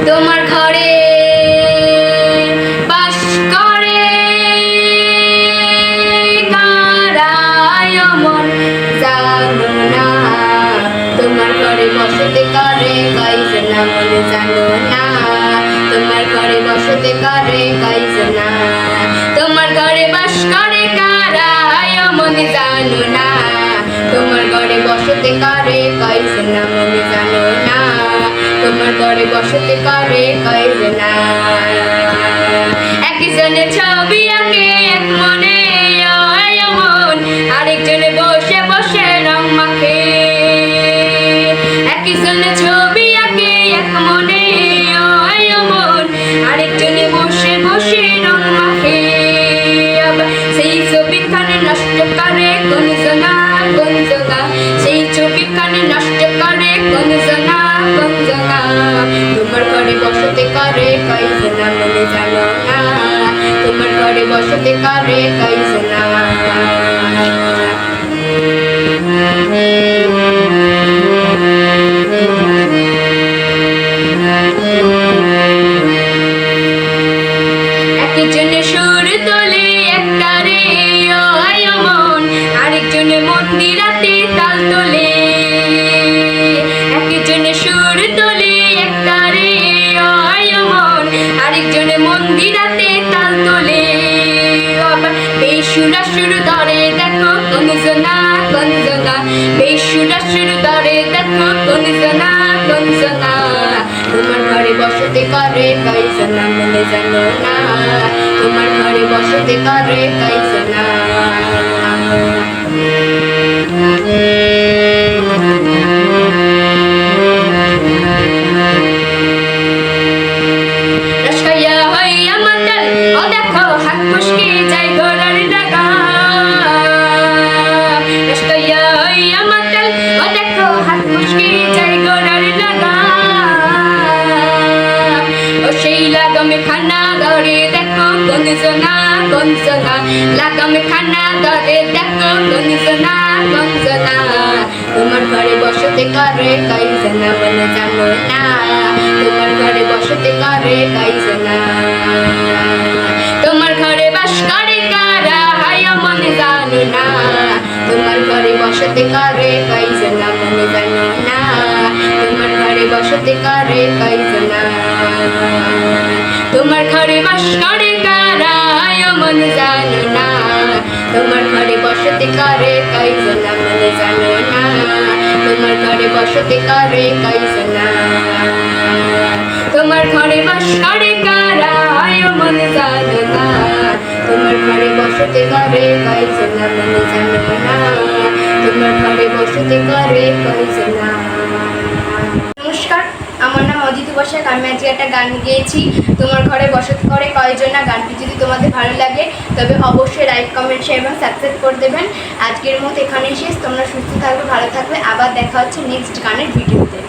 তোমার ঘরে বাস করে কারায় মন জানো না, তোমার ঘরে বসতে করে গাইজ না মন জানো না, তোমার ঘরে বসতে করে গাইজ না, তোমার ঘরে বাস করে কারায় মন জানো না, তোমার ঘরে বসতে করে গাইজ না মন জানো না, তোমার ঘরে বসতে করে গাইজ না। একজনে ছবি আঁকে এক মনে মন, আরেকজনে বসে বসে রং মাখে, একজনে ছবি আঁকে এক মনে মন, আরেকজনে বসে বসে রং মাখে, সেই ছবিখানে নষ্ট করে কোন জনা কোন জনা, সেই ছবিখানে নষ্ট করে কোন জনা কোন জনা, তোমার ঘরে বসতে করে গাইজ না মনে জানো না, তোমার ঘরে বসতে করে গাইজ না। একজনে সুর তোলে একটা রে মন, আরেকজনে মন্দিরাতে তাল তোলে, একজনে সুর তোলে একটা রে মন, আরেকজনে মন্দিরাতে তাল তোলে, বেসুরা সুর ধরে দেখো কোন জনা কোন জনা, বেসুরা সুর ধরে দেখো কোন জনা কোন জনা, তোমার ঘরে বসতে করে গাইজ না মনে জানো না, তোমার ঘরে বসতে করে গাইজ না। রসখাইয়া হইয়া মাতাল ও দেখো হাত মুশকি যায় ঘোড়ার ডাকা, রসখাইয়া হইয়া মাতাল ও দেখো হাত মুশকি যায় ঘোড়ার ডাকা, ও সেই লাগামে খানা ধরে দেখো কোন জনা কোন জনা, লাগামে খানা ধরে দেখো কোন জনা কোন জনা, তোমার ঘরে বসতে করে গাইজ না মনে জানো না, তোমার ঘরে বসতে করে গাইজ না, তোমার ঘরে বাস করে কারা হায় মনে জানো না, তোমার ঘরে বসতে করে গাইজ না মনে জানো না, তোমার ঘরে বসতে করে গাইজ না, তোমার ঘরে বাস করে কারা হায় মনে জানো না, তোমার ঘরে বসতে করে গাইজ না মনে জানো না, তোমার ঘরে বসতে করে গাইজ না, তোমার ঘরে বাস করে কারা হায় মনে জানো না, তোমার ঘরে বসতে করে গাইজ না মনে জানো না, তোমার ঘরে বসতে করে গাইজ না। নমস্কার, আমার নাম অদিতি বসাক, আমি আজকে একটা গান গেয়েছি তোমার ঘরে বসতে করে কয়জনা। গানটি যদি তোমাদের ভালো লাগে তবে অবশ্যই লাইক কমেন্ট শেয়ার এবং সাবস্ক্রাইব করে দেবেন। আজকের মতো এখানেই শেষ, তোমরা সুস্থ থাকবে ভালো থাকবে, আবার দেখা হচ্ছে নেক্সট গানের ভিডিওতে।